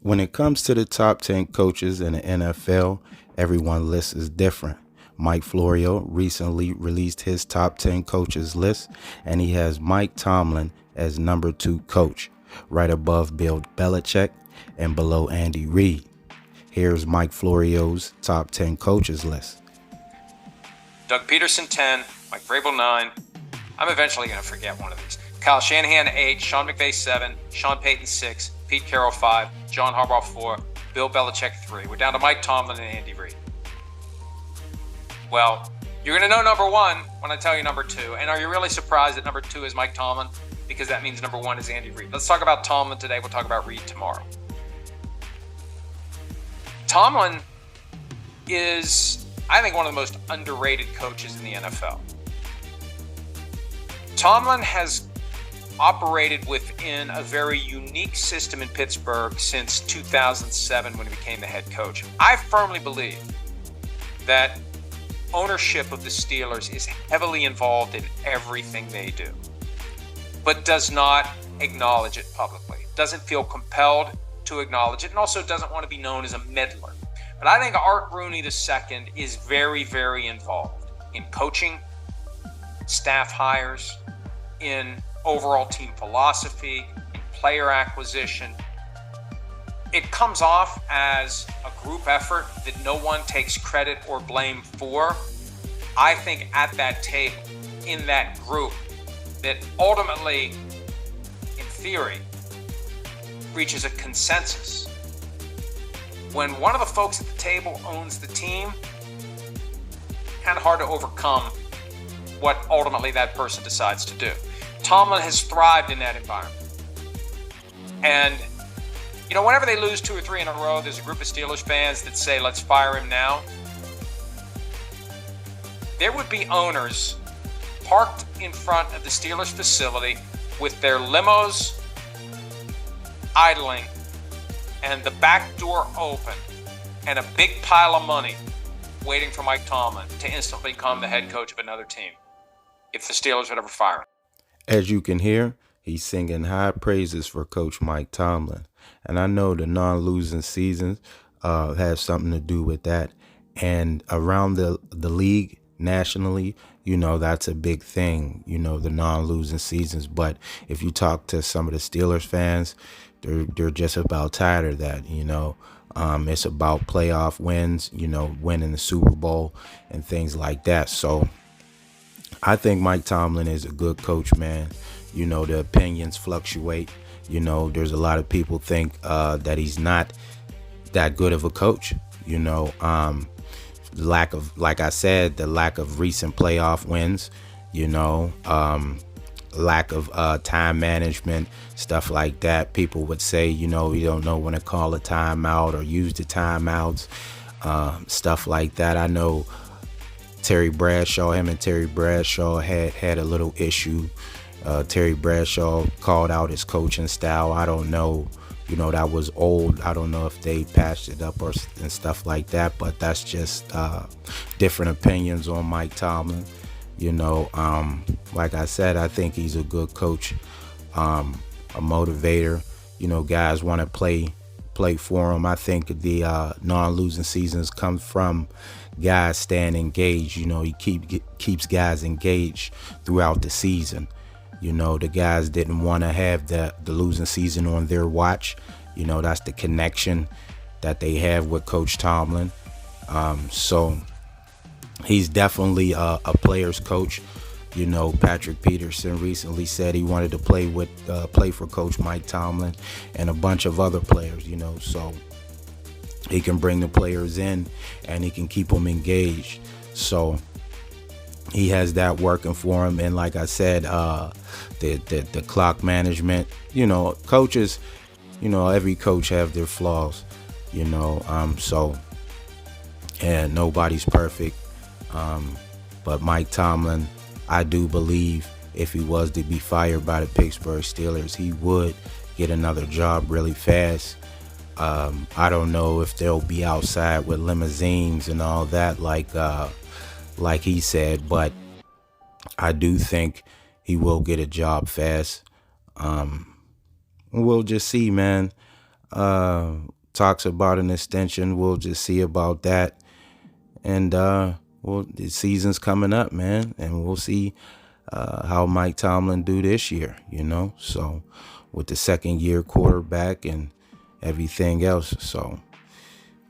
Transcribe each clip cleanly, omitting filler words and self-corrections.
When it comes to the top 10 coaches in the NFL, everyone's list is different. Mike Florio recently released his top 10 coaches list, and he has Mike Tomlin as number 2 coach, right above Bill Belichick and below Andy Reid. Here's Mike Florio's top 10 coaches list. Doug Peterson 10, Mike Vrabel 9. I'm eventually going to forget one of these. Kyle Shanahan 8, Sean McVay 7, Sean Payton 6, Pete Carroll 5, John Harbaugh 4, Bill Belichick 3. We're down to Mike Tomlin and Andy Reid. Well, you're going to know number 1 when I tell you number 2. And are you really surprised that number 2 is Mike Tomlin? Because that means number 1 is Andy Reid. Let's talk about Tomlin today. We'll talk about Reid tomorrow. Tomlin is, I think, one of the most underrated coaches in the NFL. Tomlin has operated within a very unique system in Pittsburgh since 2007 when he became the head coach. I firmly believe that ownership of the Steelers is heavily involved in everything they do, but does not acknowledge it publicly, doesn't feel compelled to acknowledge it, and also doesn't want to be known as a meddler. But I think Art Rooney II is very, very involved in coaching, staff hires, in overall team philosophy, in player acquisition. It comes off as a group effort that no one takes credit or blame for. I think at that table, in that group, that ultimately, in theory, reaches a consensus. When one of the folks at the table owns the team, kind of hard to overcome what ultimately that person decides to do. Tomlin has thrived in that environment. And, whenever they lose 2 or 3 in a row, there's a group of Steelers fans that say, let's fire him now. There would be owners parked in front of the Steelers facility with their limos idling and the back door open and a big pile of money waiting for Mike Tomlin to instantly become the head coach of another team if the Steelers would ever fire him. As you can hear, he's singing high praises for Coach Mike Tomlin. And I know the non-losing seasons have something to do with that. And around the league nationally, that's a big thing, the non-losing seasons. But if you talk to some of the Steelers fans, they're just about tired of that, It's about playoff wins, winning the Super Bowl and things like that. So I think Mike Tomlin is a good coach, man. The opinions fluctuate. There's a lot of people think that he's not that good of a coach. Lack of, like I said, the lack of recent playoff wins, lack of time management, stuff like that. People would say, you don't know when to call a timeout or use the timeouts, stuff like that. I know him and Terry Bradshaw had a little issue. Terry Bradshaw called out his coaching style. I don't know, that was old. I don't know if they patched it up and stuff like that, but that's just different opinions on Mike Tomlin. Like I said, I think he's a good coach, a motivator. Guys want to play for him. I think the non-losing seasons come from guys staying engaged. He keeps guys engaged throughout the season. The guys didn't want to have the losing season on their watch. That's the connection that they have with Coach Tomlin. So he's definitely a player's coach. Patrick Peterson recently said he wanted to play for Coach Mike Tomlin and a bunch of other players, so he can bring the players in and he can keep them engaged. So he has that working for him. And like I said, the clock management, coaches, every coach have their flaws, so, and nobody's perfect. But Mike Tomlin, I do believe if he was to be fired by the Pittsburgh Steelers, he would get another job really fast. I don't know if they'll be outside with limousines and all that like he said, but I do think he will get a job fast. We'll just see, man. talks about an extension. We'll just see about that. And well, the season's coming up, man, and we'll see how Mike Tomlin do this year, so with the second year quarterback and everything else. So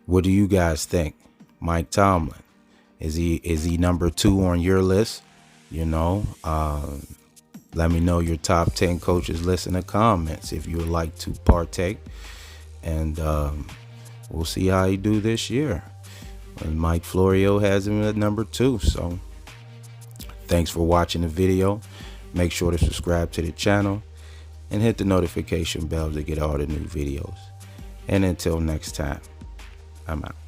what do you guys think? Mike Tomlin, is he number 2 on your list? Let me know your top 10 coaches list in the comments if you would like to partake. And we'll see how he do this year. And Mike Florio has him at number 2. So thanks for watching the video. Make sure to subscribe to the channel and hit the notification bell to get all the new videos. And until next time, I'm out.